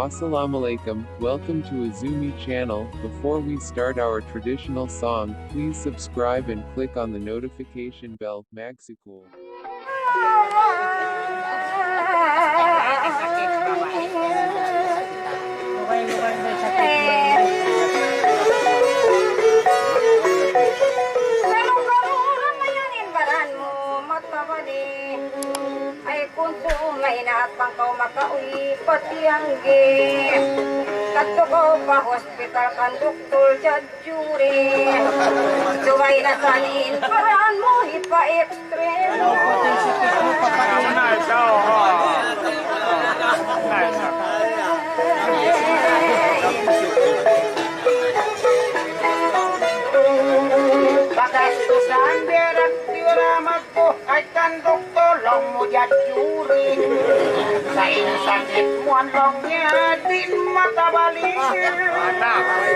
Assalamualaikum, welcome to Azumi channel. Before we start our traditional song, please subscribe and click on the notification bell. Magsikul. Inatang kau makauwi pati ang Kadto ko pa hospital kan doktor jajuri Suway na sanin paraan mo ipa-extreme Pagastusan berak diramat ko ay kan doktor long mo jajuri Sa sakit mo ang longnya din makabalik Anak, ay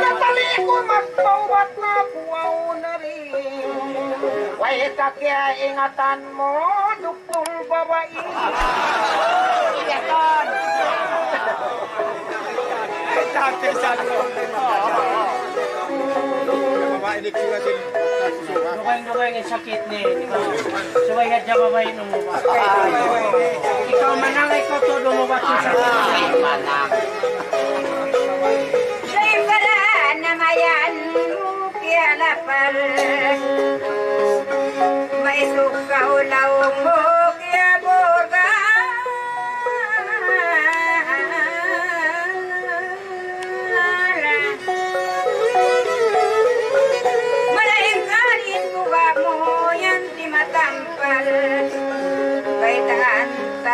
Natali ko magpawat na buwaw na rin Way kakya ingatan mo, doktor babae Ingatan Dati sa Dugay-dugay ng sakit ni Suway nga dyan babay nung mubat Ikaw manangay ko to lumubat yung sakit Sa'y para na mayan Kaya lapal May sukaw laong mo Kaya burga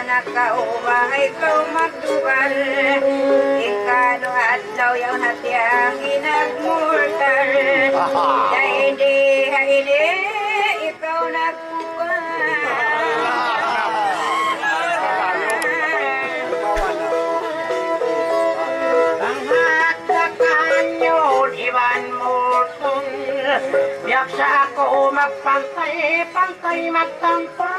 Nakauwa ikaw magduwal Ikano at daw yung hatyang inagmurtal Dahil hindi ikaw nagkukuha Ang hatakan yun iwan murtong Biyak sa ako magpantay magtampay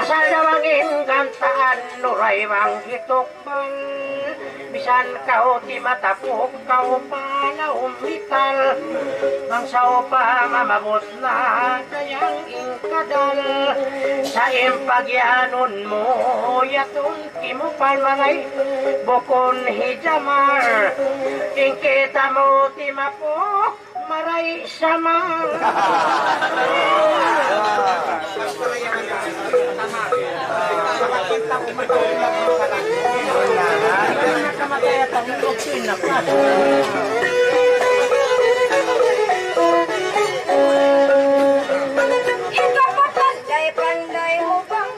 Asal dawangin gantaan nuray bang itukbang Bisan kau di matapok kau pala umital Nang sao pa mamabot na kayang ingkadal Sa impagyanon mo yatong kimupal manay Bukon hijamar Ingkita mo di mapok maray sama Ikaw pa pandai mo bang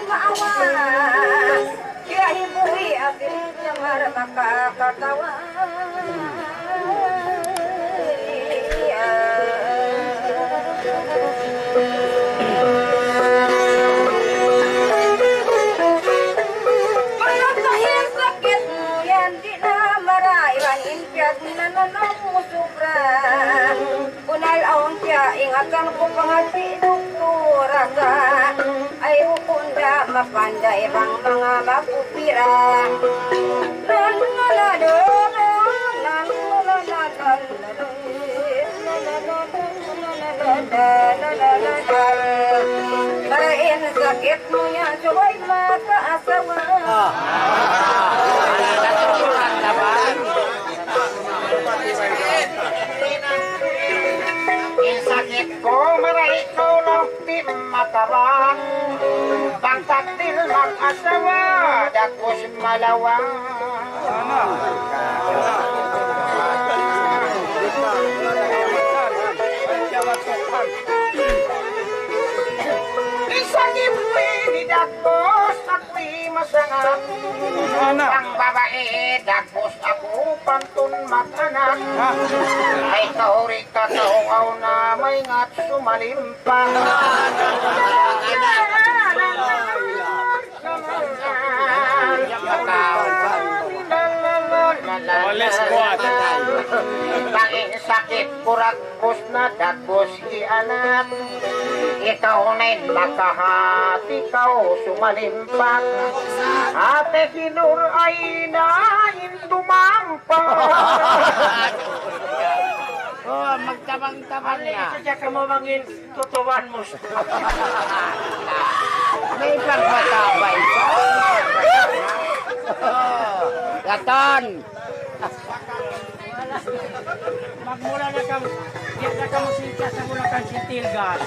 maawas Kaya hibuhi akin niya makakatawa Ingatan ko pangati doktora ka ay hukunda mapandai bang mga mapupira Parain sakit mo yan suway makaasawa Sakit ko maray ko lang di matarang Bangkat din mag-asawa Dakos malawang Sakit ko di dakos ako'y masangap Ang babae dakos ako pantun matanak Ay kauri katawaw na may ngat sumalimpa Let's go. Tanging sakit kurakos na dagos anak. Ikaw na'y makahati ikaw sumalimpak. Ate Kinur ay nain dumampak. Oh, magtabang-tabang na. Sadya ka mo mangin tutuan mo. May pagbatabay ka. Gaton! Magmula na kang diyan na ka musika sa mula kang sitilgan.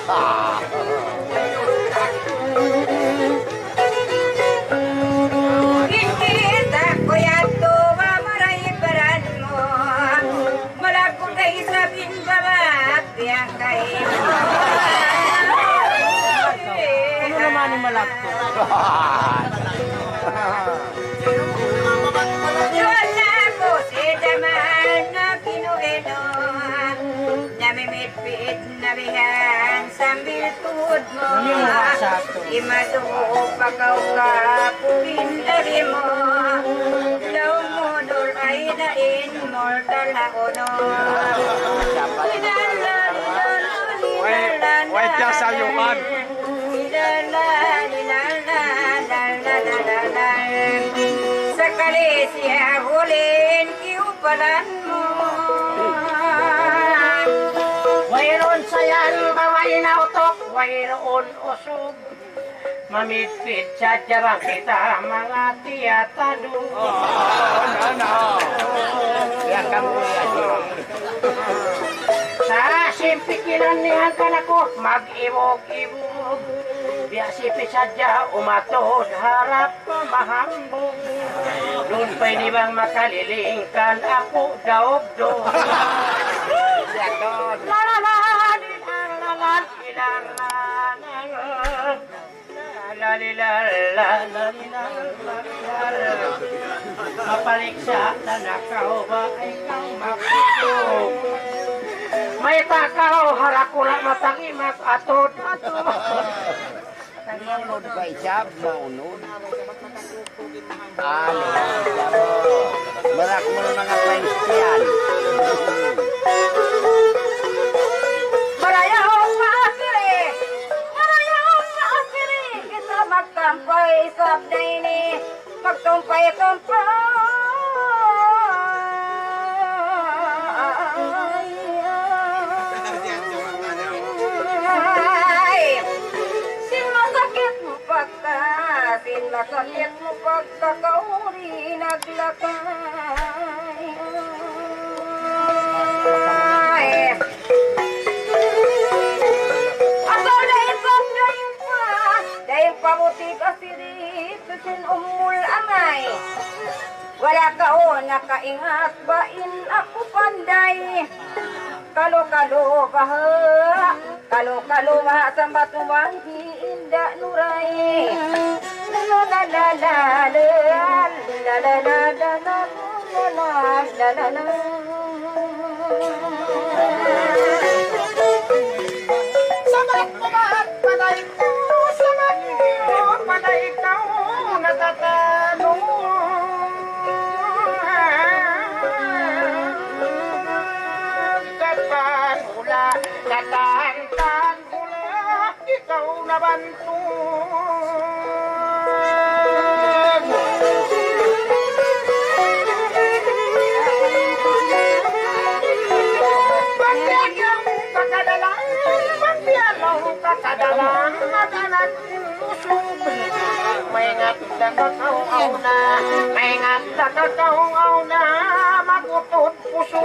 Kita ko yato mamaray baran mo. Malagong kay sabin babat yang kay mo. Ano naman yung malakto? Wala ko si daman na kinuheno. Namimit-pit na bihan sambil tuhod mo. Imatuo pakaw ka pumindari mo. Daw mo dol ay nain mortal haono. Wait, just sayuan. Sakali siya hulin kiupalan mo. Mayroon sayan kamay na utok, mayroon usog. Mamitpit sa tiyarang kita mga tiyatado. Yan ka mo yan. Sa simpikinan niyan ka na ko, mag-ibog-ibog. Biya si Pisadya umatod, harap mahambog. Doon pwede bang makalilingkan ako daog-dog. Gaton! Mapaliksa na nakaw ba ikaw makutog. May takaw harakula matangimak atod. Maunod ba isab? Maunod? Ano? Merak mo na mga Christian. Marayong maakiri, marayong maakiri. Kita magtampay sabday ni magtumpay-tumpay. Sin masakit mo pagka, sin masakit mo pagkakauri naglakay. Asal dahil pabutik asirit sin umul amay. Wala ka o nakaingat bain ako panday. Kalo-kalo baha, kalo-kalo baha sa batuang hiinda nuray. La la la la la la la la la la la. Sabat kumahat paday ko, sabat ko paday ikaw natatanong. Katan hula, katan hula, ikaw nabantu. Kakadalang madalat usog. May ngata kakao na, may ngata kakao na, magutot puso.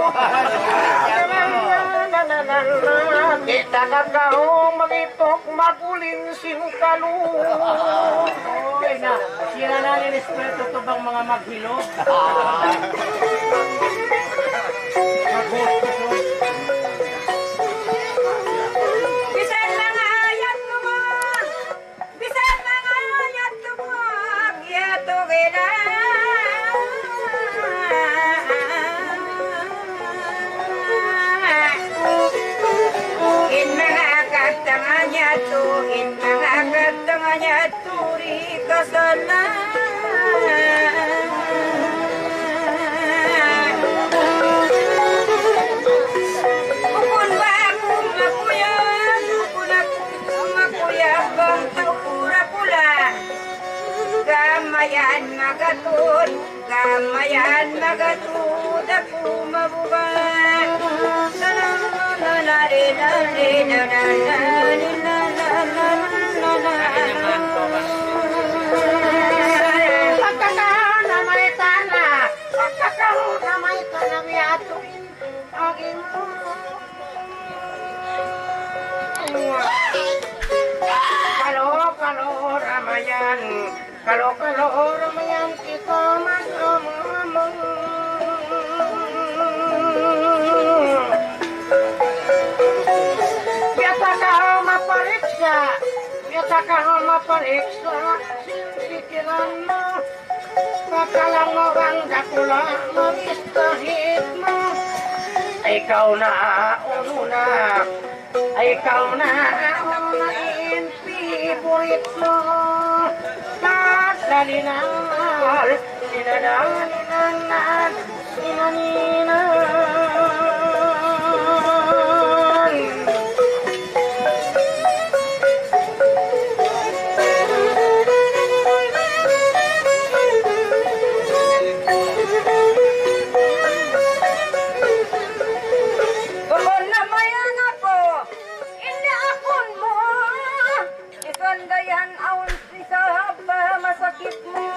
Kita kakao magitok magulin singkalu. Oy na, sila na ni respeto to bang mga maghilog. bukan. La la di la di la la la di la la la la la. Pagkakaroon na may tanah, pagkakaroon na may tanah, miyatuin aging mo. Kalo ramayan, kalo ramayan kita mag-amamang. Biasa kau mapariksa, biasa kau mapariksa, pikiran mo, kakalang orang dakula, mamistahit mo. Ikaw na una, ikaw na una, favorite mo. Naglalinal, sinanalinal, sinaninan. Bukod na mayan ako, inaakon mo. Isandayan aun sa masakit mo.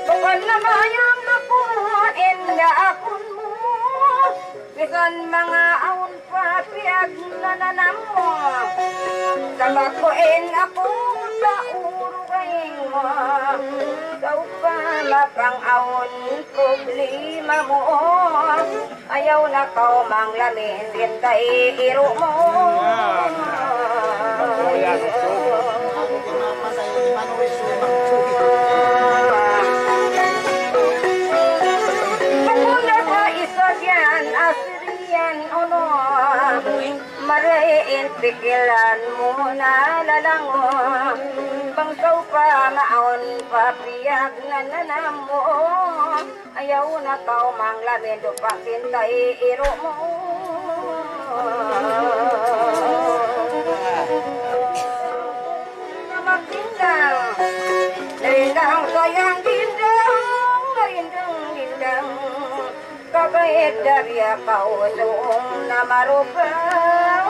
Bukod na mayan ako, inaakon mo. Bisan mga aun pa piyag na nanam mo. Sabakuin ako sa urugayin mo. Daw pa mapang aun problema mo. Ayaw na kau manglamin, kita iiro mo. Pagmula sa isagyan, asirian, ono, marayin, pikilan mo na lalango. Bangsaw pa, maon, papiyag na nanamo. Ayaw na kau manglamin, dupang kita iiro mo. Magdindang, lindang sayang dindang, lindang, kakait dari kau zoong na marupang.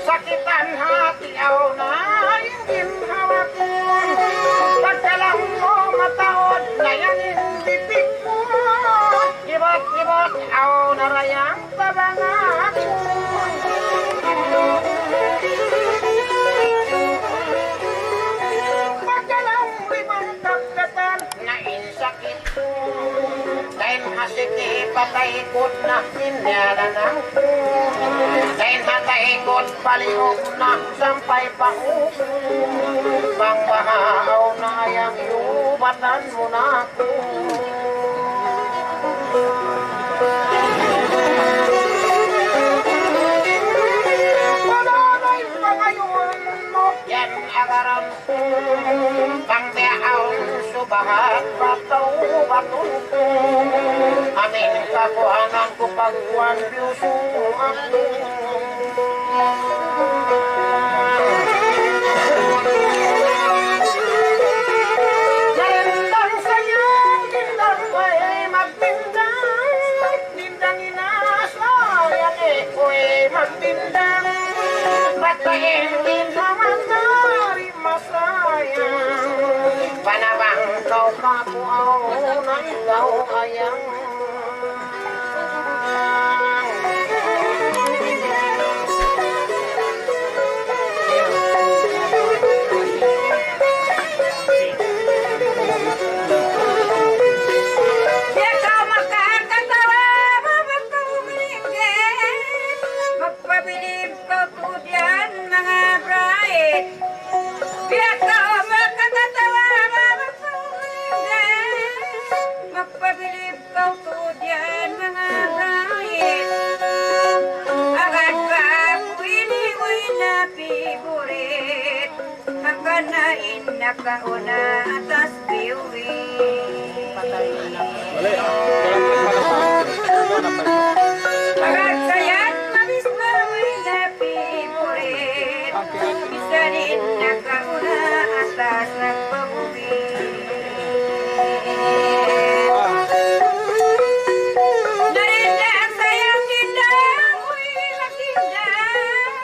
Sakitan hati au na ingin hawakun. Pagkalang mo mataon, layanin bibig mo. Ibot-ibot au na rayang tabangakun. Pagkalang limang kapkatan na insakit mo. Dahil hasiki patay ikot na inyala ng dahil hatay ikot palihog na sampay pauk. Bang mahaaw na yang iubatan mo na ako. Pananay pangayon mo yan agaran ko. Bang beaon subahat pataw batong ko. Amin kakuhanan ko pagkuhan biuso ako. Narendang sayang, dindang ko'y magtindang. Dindang inasayang ko'y magtindang. Batayin din naman dari masayang. Panabang kau kapuaw na ikaw ayang. Magpabilib kau kauna atas biwi. Pagkayat mabis mawi happy purit. Bisa din nakauna atas nagpabuwi. Darindang sayang dindang, uy magdindang.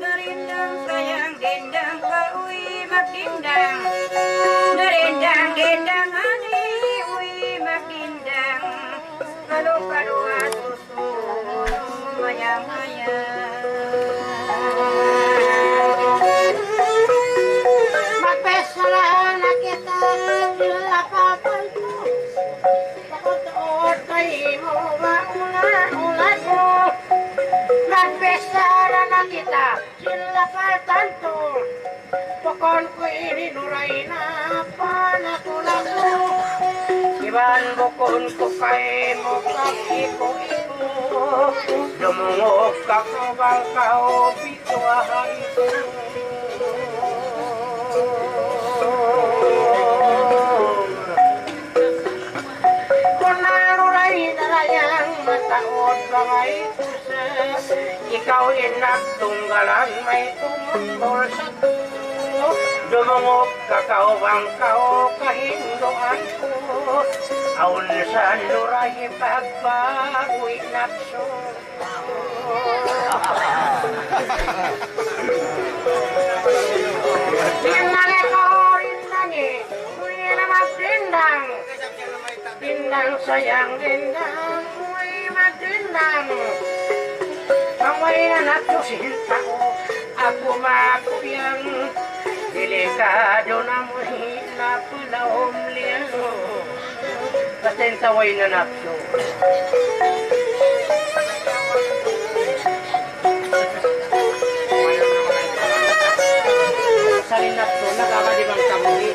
Darindang sayang dindang, uy magdindang. Darindang dindang ani, uy magdindang. Kalo-kalo susu, maya-maya. Magpesala na kita, lapatan ko. Pakutuot kay mo, maulan mo. Magpesala na kita, lapatan ko. Pukon ko ininuray na panatulang mo. Iban bukon ko kay mo, kakiko-iko. Lumungok ka ko bangkaw, bituahan ko. Mataon bangay pusa, ikaw inagtunggalan may tumutol sa tulo. Dumungog kakao bangkaw kahinduan ko, aun sa luray pagbagoy napso. Tingnan ko rin nangi, kuya na magdindang. Dindang sayang dindang, dindang. Pangway na natusinta ko, ako makuyang. Delikado na mo hinapulahom liyan. Pasensaway na napso. Salin napso, nagkakadibang kamuhi.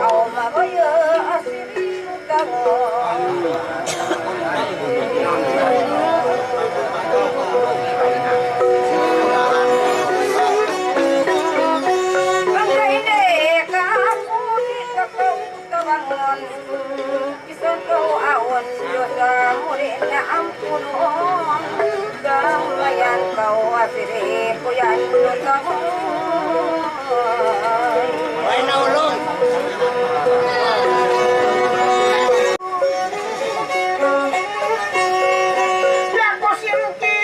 Kau mabaya asiri utawa. Bangkai dek aku di kakau tawangon. Kisah kau awan dosa muridnya ampunon. Gamayan kau asiri kuyan dosa. Ay, naulong.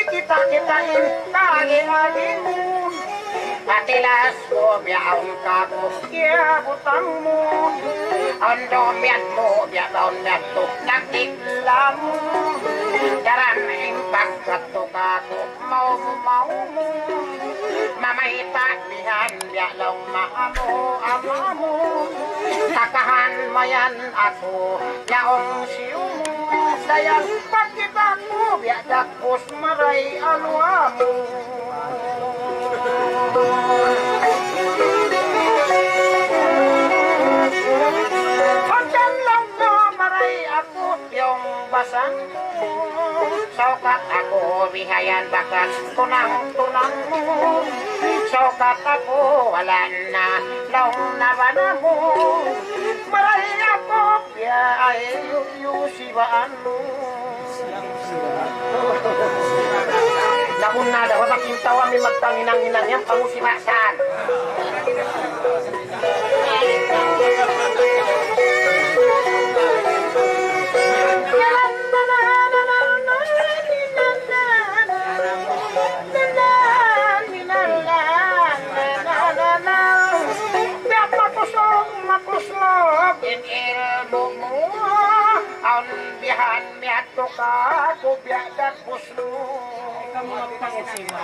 Kita-kitain taging-aging Patilas ko biyaong kako kaya butang mo Ando miyat mo biyaon nato nagtigla mo Daran ang pagkato kako mau mo Mamaita bihan biyalong maamo Takahan mayan ako yaong siyo Sayang pagkita mo biyadak pus maray aluamo Pagkan lang na maray ako yung basan Sokat ako bihayan bakas tunang-tunang mo Sokat ako wala na laong nabana mo Maray ako biyay yusibaan mo Nakun na daw ang kintawa may magtanginang-inang yan pangusimasan Makusog in ilmu mo taon bihan miato ka kubya dan pusno. Kamu magpangitsima.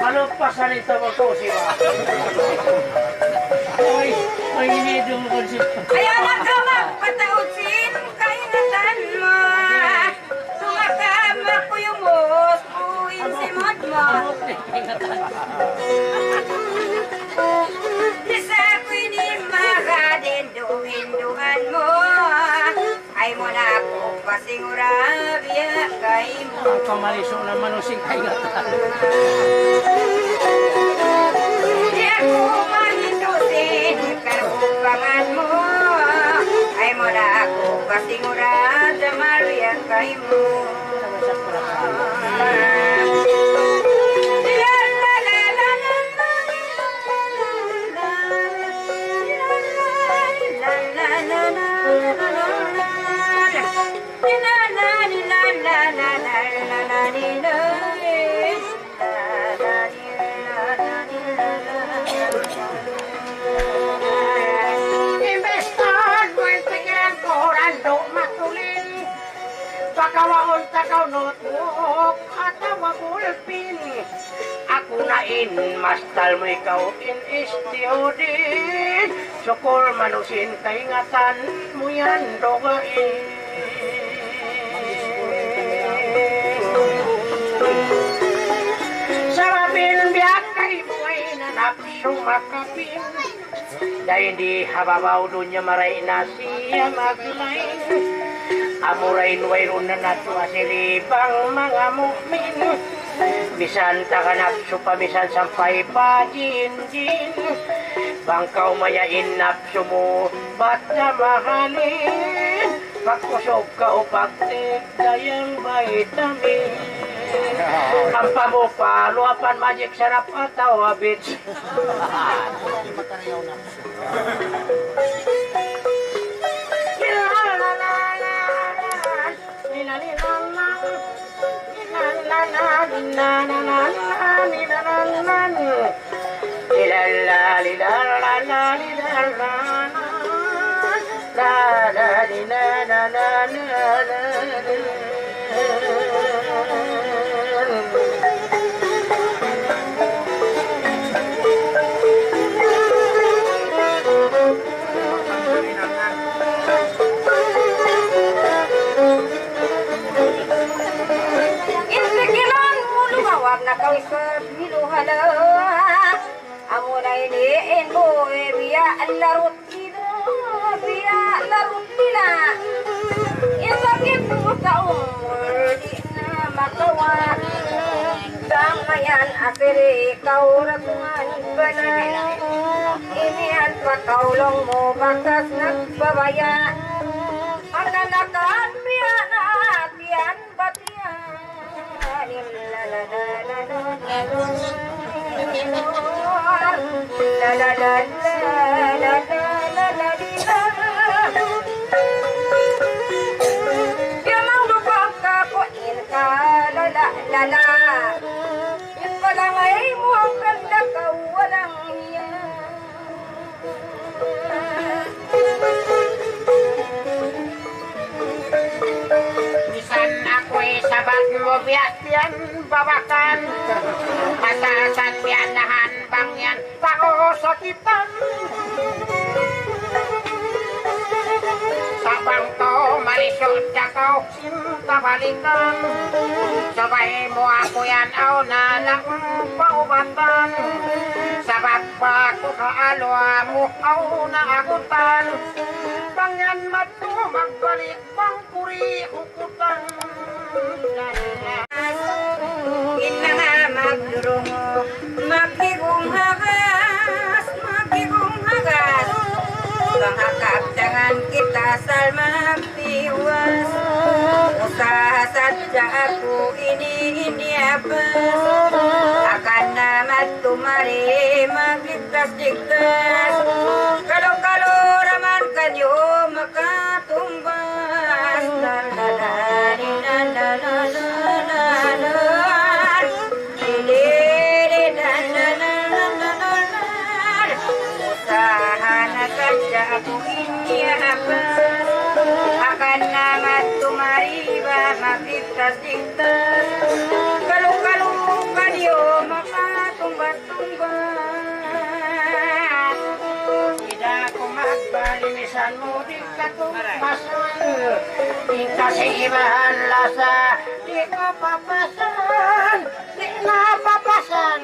Ano pa sa nito magtusiwa? Ay, hinido mo konsip. Ayaw na ka magpatausin, kaingatan mo. Sumakama ko yung mos, buhin si Modmod. Nasa ko'y ni magadin, duhin-duhan mo. Ay mo na ako pasingurabya kay mo. Ang kamalisong naman o sing kaingatan. Di ako mahitusin, karupangan mo. Ay mo na ako pasingurabya Maria kay mo. Imbestad mo'y tingin ko rando matulin. Pagkawaon takaw notebook at tawagulpin. Ako na in mastal mo ikaw in istiyodin. Sukol manusin kaingatan mo yan dogain. Sa mabilbiyak kay buhay na napsumakapin. Dahil di hababaw doon niya maray na siya maglain. Amurain wayron na nato asilibang mga mu'min. Bisan takanapso pa bisan sampay pa jin-jin. Bangkaw mayain napso mo ba't na mahalin. Pagkusog ka o pagtigdayang vitamin. Ang pamupa, luapan magic sarap at tawa bitch. Na kau isap hiluhala amunay liin mo biya larut nila biya larut nila isakit mo sa umur di na makawa damayan asiri kau ratungan bala inian pakaulong mo bakas nagbabaya pagkanakan biya na tiyan batiyan Yamang lupa ka ko ka lala Yung palang ay mo ang ganda ka walang hiya Bisan ako'y sabat mo biyan bawakan. Matasan biyanahan bangyan tao sakitan. Sabang to malisod jakaw sinta balikan. Sabay mo ako yan aw na lang paubatan. Sabak pa ko kaalwa mo aw na agutan. Bangyan matu magbalik bang puri hukutan. Ina nga magdurong magigong hagas Bangakap jangan kita sal magtiwas Usaha saja aku ini apa Akan namat tumari magligtas-ligtas Kalau raman kanyo makatumbas Usaha na saja inyahapan akan naman tumariba magdiktas-diktas kalung-kalung kanyo makatumbat-tumbat Tidak ko magbalimisan mo di katumpasan Di kasibahan lasa Di ko papasan Di napapasan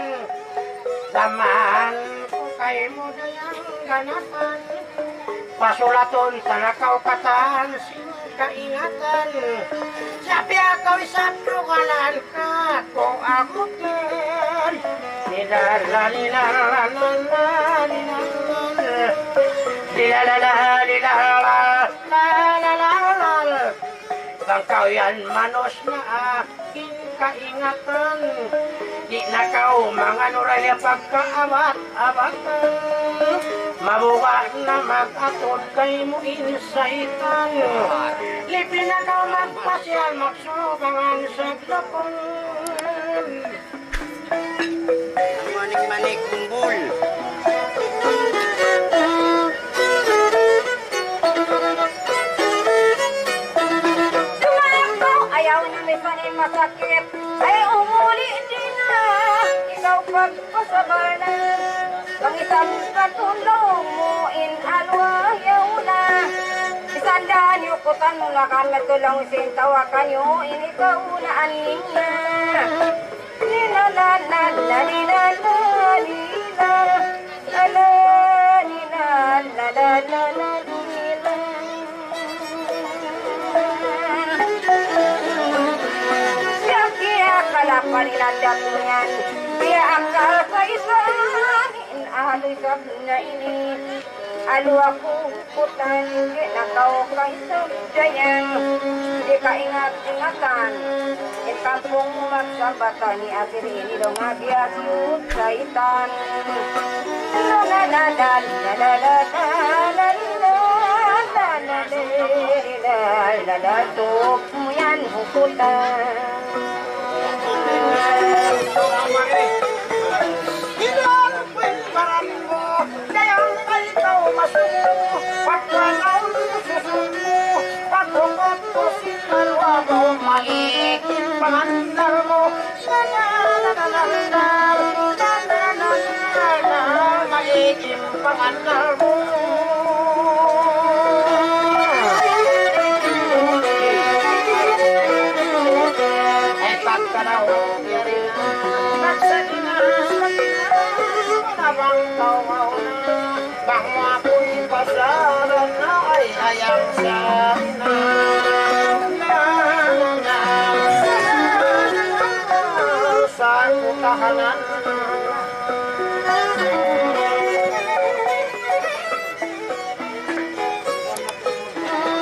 Samahan ko kay mo dayang ganapan Pasulaton tanakaw katan kaingatan Sabi ako isang lugalan ka Kung ako din Bangkaw yan manos na aking kaingatan Di na kau mga nuraya pagkaawat-awatan Mabuka na mag-atod kay mo insaitan Lipi na kau magpasyal magsubangan sa glapon Ang manik-manik kumbol. Tumakbo, ayaw na may panin masakit ay umuli din na ikaw pagpasabar na pang isang katulong mo inalwa yaw na isang daan yukutan mo nga kamat ko lang sintawa kanyo inikaw na aning na nila la la la nila la nila la la nila la la la la nila siya kalapan ilandatungan dia akal kaisan inaloy sab na ini alu aku putan di nakau kaisan jayang di kaingat-ingatan in kampung magsabatan ni akhir ini dong abias yun kaitan la la la la la la la la la la tuk mo yan hukutan Pangandal mo Magiging pangandal mo Ay pagkaraw Nagsagina Nabang tawaw na Bang ako'y pasaran na Ay ayang sa sa tahanan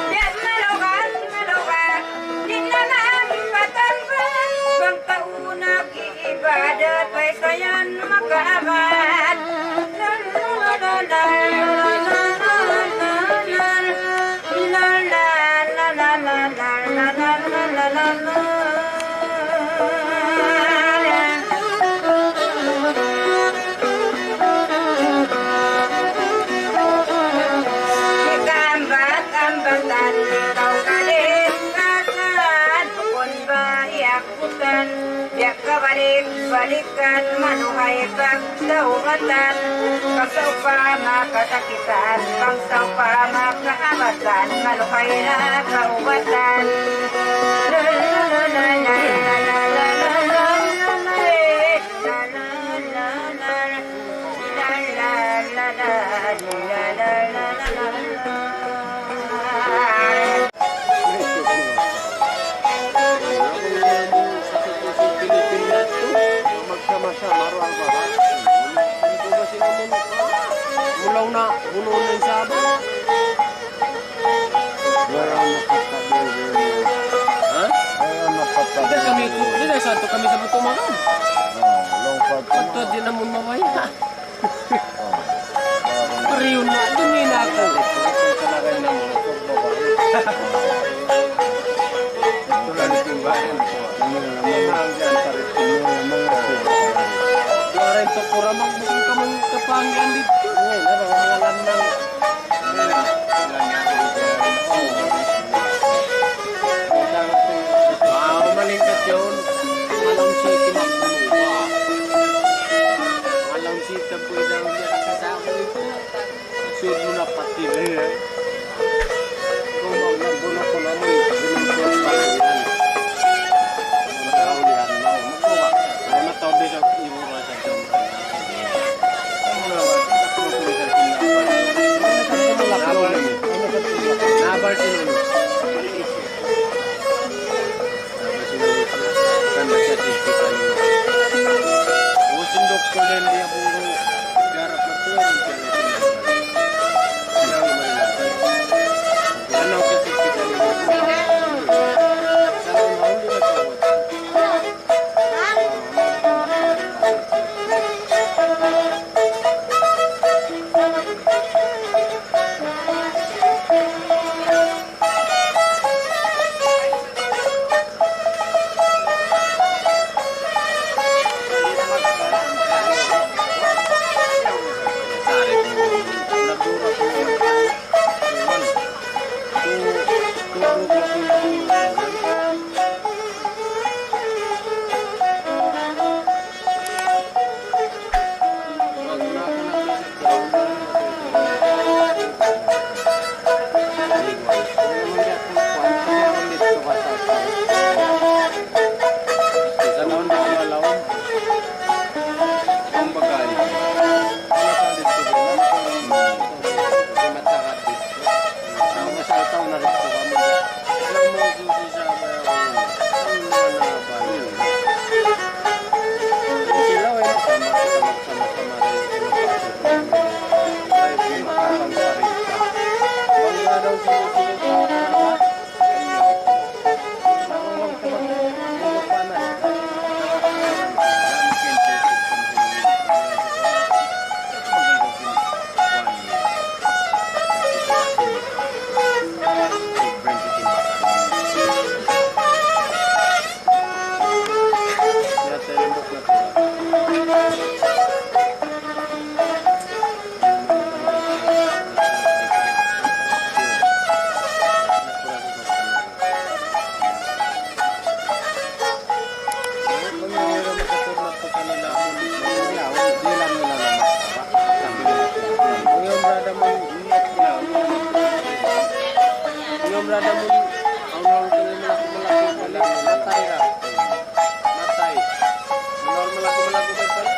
Biar melokan di naman patanggan bang kauna ibadat paisayan makabat balik-balikan manuhay pagdaugatan kasaw pa makasakitan pangsaw pa makaabatan manuhay na kaubatan Magsama-sama ruang barat. Ito ba sila mulaw na puno ng sabo? Wala makatabi. Ha? Wala makatabi. Hindi santo kami sa butumakan. Longpad ka Santo di namun mawaya. Pariyon na, dumi na ako. Talaga na mo ito babae. Ito lang timbahan ko. Mga dyan sa rin mga Kaya ito kuramang bukong kamang kapangyang dito. ngayon, mga lamnang berada mo ang malaki pala matay ra matay normal ako malaki pa pala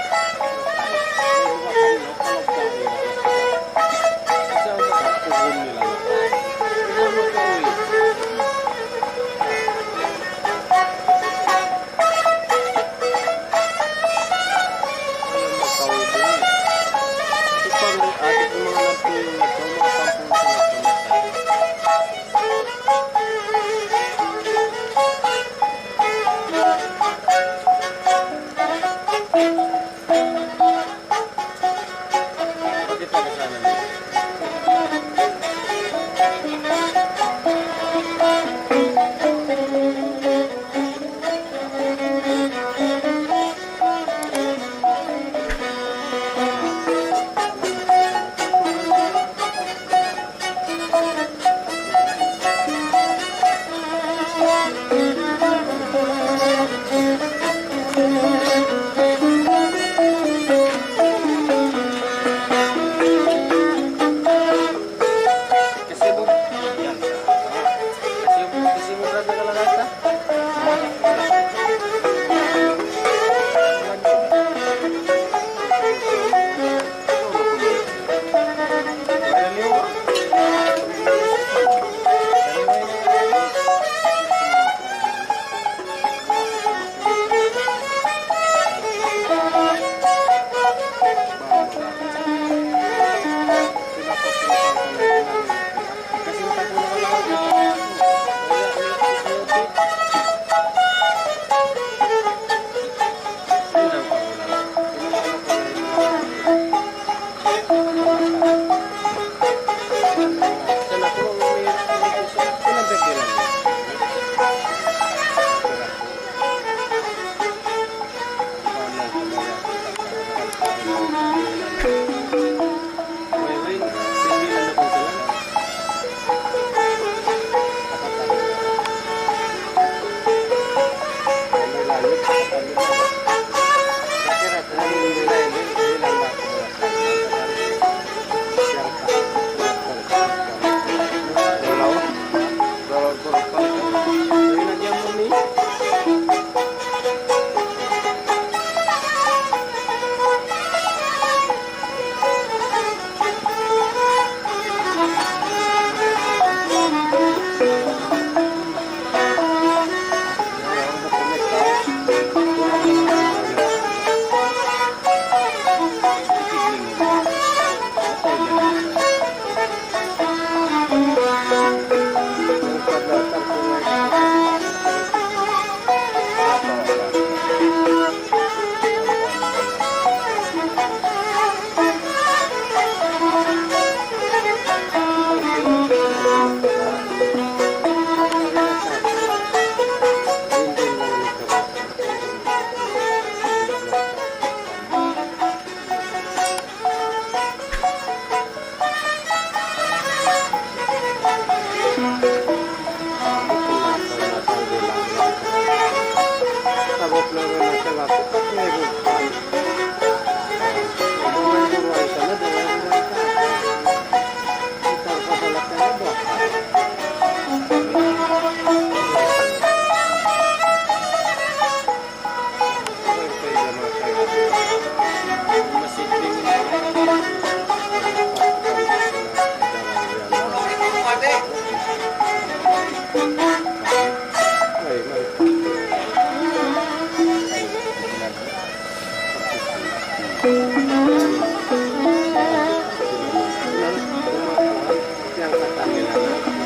yang kata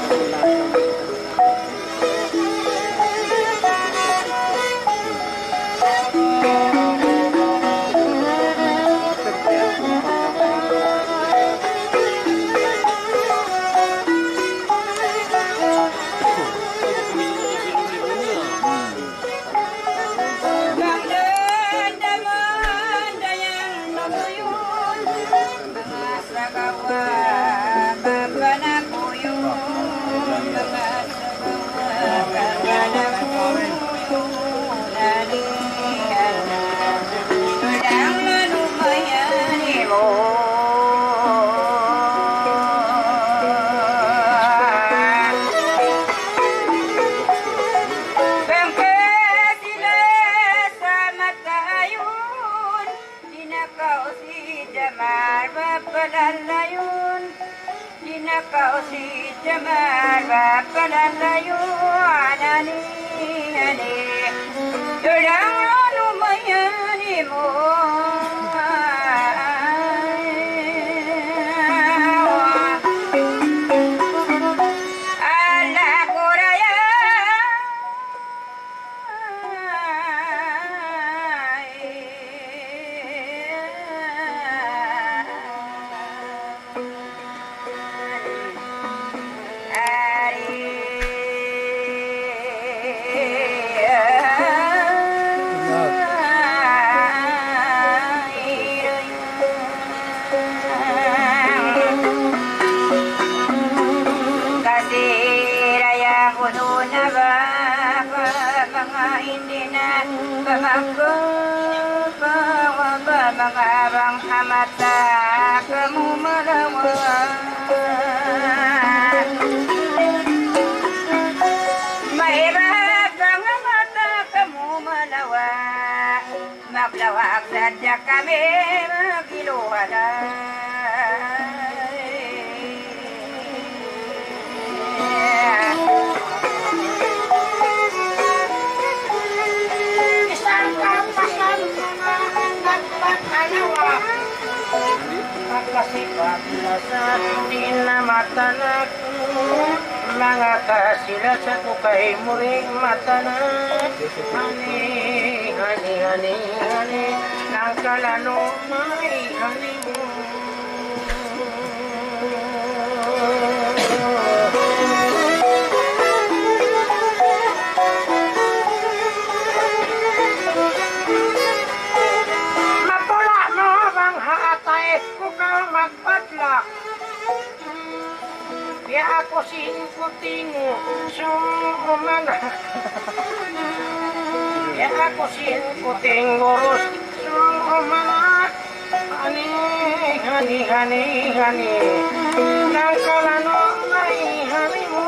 Magdadamanda yang nabuyun, mga sagawa, babanakuyun, mga sagawa, babanakuyun, nalihan na, tudang nalumayan mo. Papalayun, dinakaw si Jamal, papalayun, ani, durang lumayani mo. Ala kuraya, mga bang hamata kamu malawan mahirap ang mata kamu malawa maglawak sadya kami magiluhanan Pagkasipat na sa tinamatanak mga kasila sa kukay muring matanak hani ng kalano may hani mo magpadlak ya ako sinkutingo sumana ya ako sinkutingurus sumana hani nang kalano may hani mo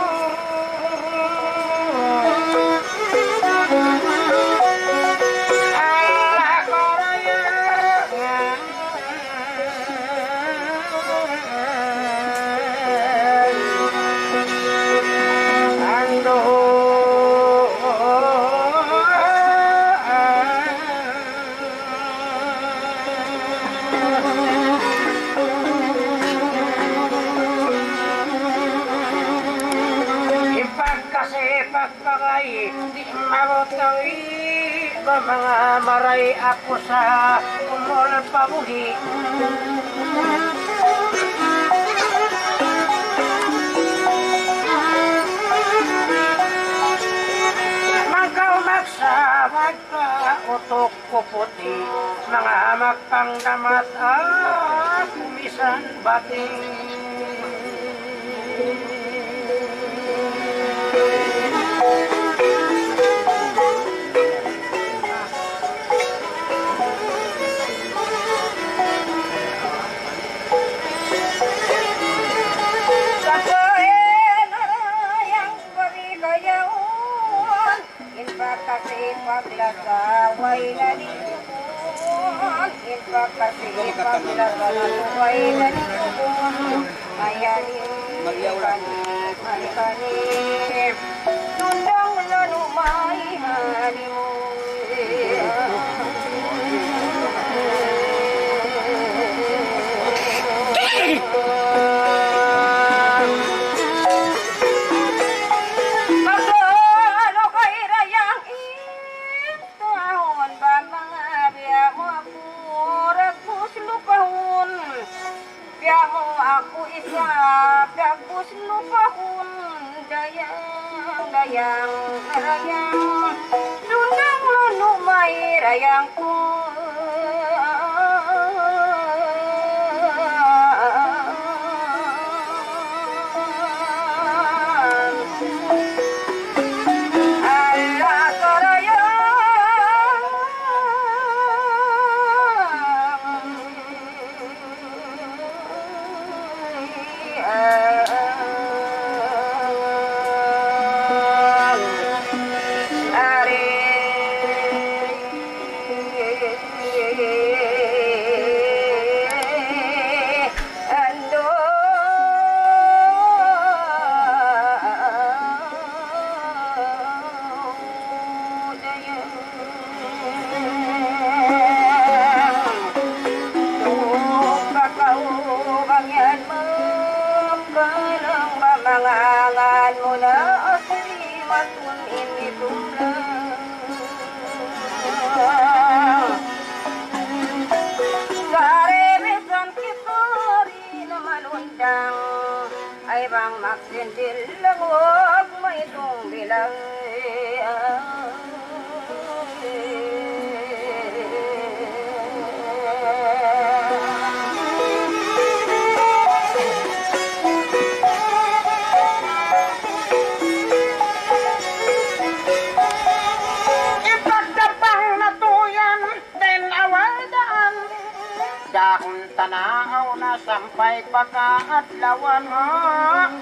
pagpagay di marotawi mga maray ako sa umol pabuhi magaw magsawag pa utok ko puti mga magpangdamat kumisan bating paglasaway na nilubuan ipagkasi paglasaway na nilubuan mayanin tundang na lumay mo dayang rayang Lunang lunumay rayang ko Mangangan mo na asli matunin itulang Karebesan kita rin naman undang Ay bang magsindil lang huwag may itong bilang Dahon tanaw na sampay pagkaadlawan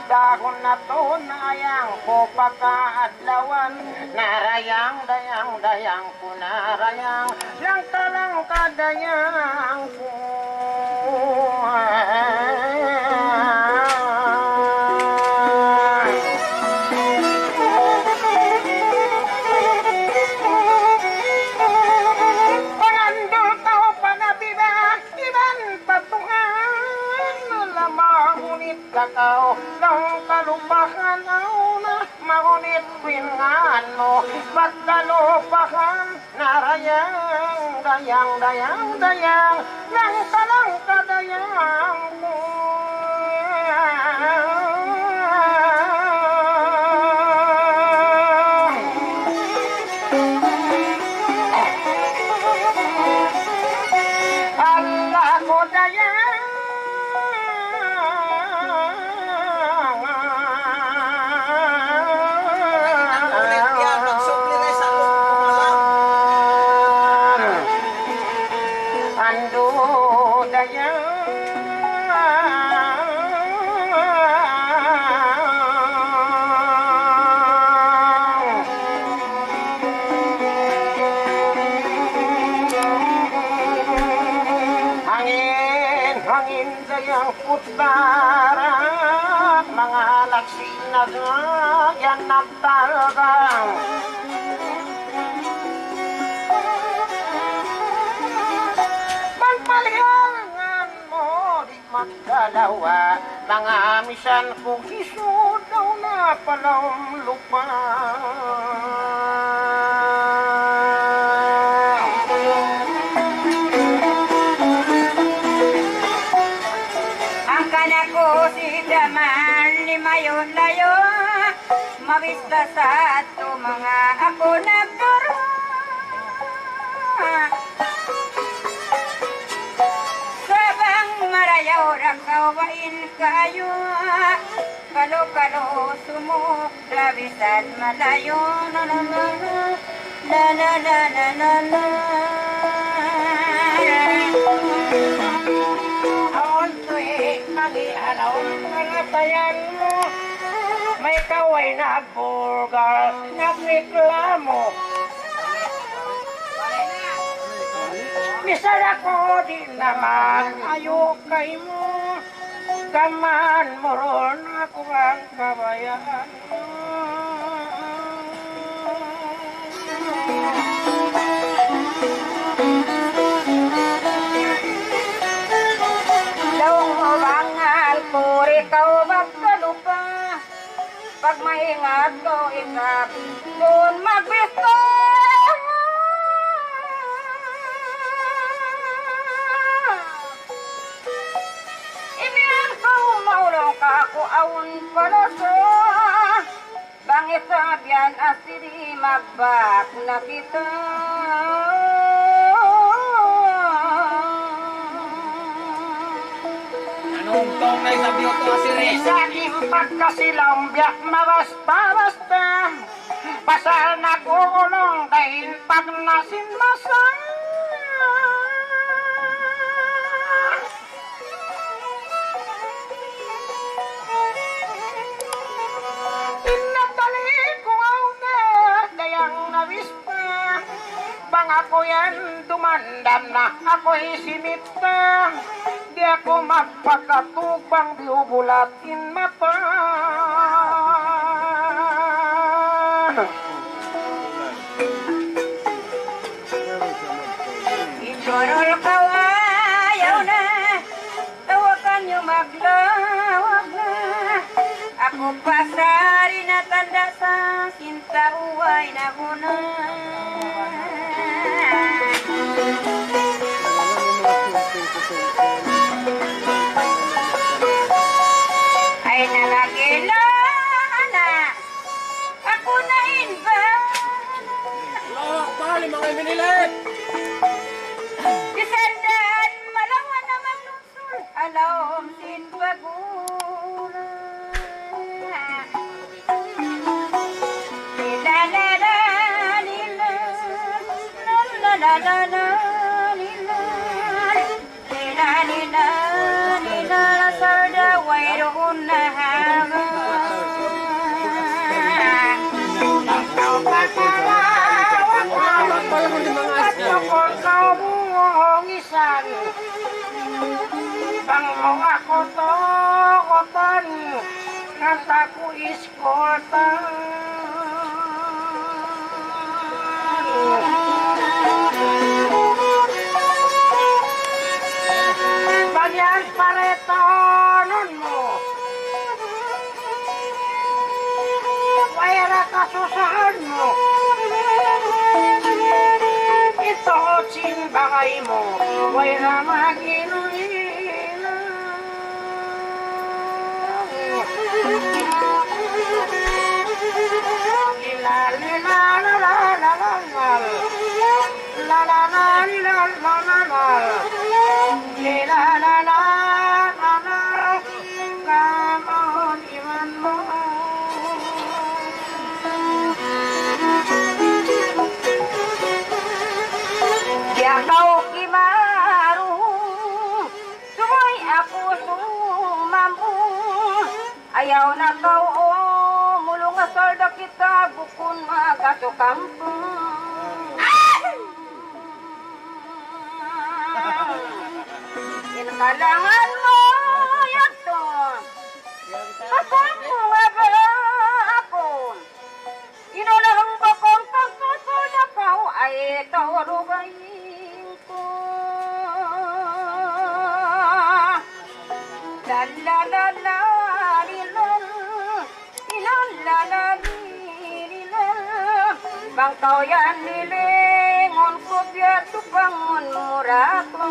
Dahon na to nayang ko pagkaadlawan Narayang dayang ko narayang Lang kadayang ko Kakao ng kalupahan na maunit pingan mo pagkalupahan narayang dayang ng kadayang mo Allah ko dayang hangin dayang putbara mga laksi na yan nagtalagang pagpalihangan mo di magdalawa mga misan kong hisod daw na palawang lupa si daman ni mayon layo mabista sa ato mga ako nagturo sabang marayaw rakawain kayo kalo sumuk labisan malayo la la la Mag-ialaw mga tayan mo may kaway na burgal nagreklamo Bisan ako din naman ayokay mo kaman mo ron ako ang kabayaan ikaw magkalupa pag maingat ko ikap doon magbisto imian ko maulong ka ako awon palaso biyan asiri magbak na kita. Anong tong na isabi ko to asiri? Sa impag kasi lang biyak na basta-basta. Pasal na kukulong dahil pag nasinmasa. Inatali ko na dayang nawispa. Bang ako yan dumandam na ako'y sinita. Di ako magpakatubang biubulatin mata. Isorol ka ayaw na, tawakan niyo maglawag na. Ako pasari na tanda sa kinta uway na guna. Ay nalagila na, ako na inba. Lawak pali mga minilit. Kisandaan malawan na maglunsur, alawom din bagula. La la la lila, la la la la la lila, lila lila lila la sarda wayroon na haga. Kapag kau bungongisan, bang mo ako to kotan, kanta ko iskortan. Bagyan paretonon mo, wala kasusahan mo. Ito simbagay mo, wala maginuina. La la la la la la la la la la la la la la come on even more. Kau kimaru, sumoy ako sumambu. Ayaw na kau mulong nga solda kita bukun magasukampu. Inkalangan mo yato, ako nga ba ako? Inulahang bakong kagkasuda kau ay tawarugay. La la la la la la la la bang kau yan nilingon ko biya tu bangun murako.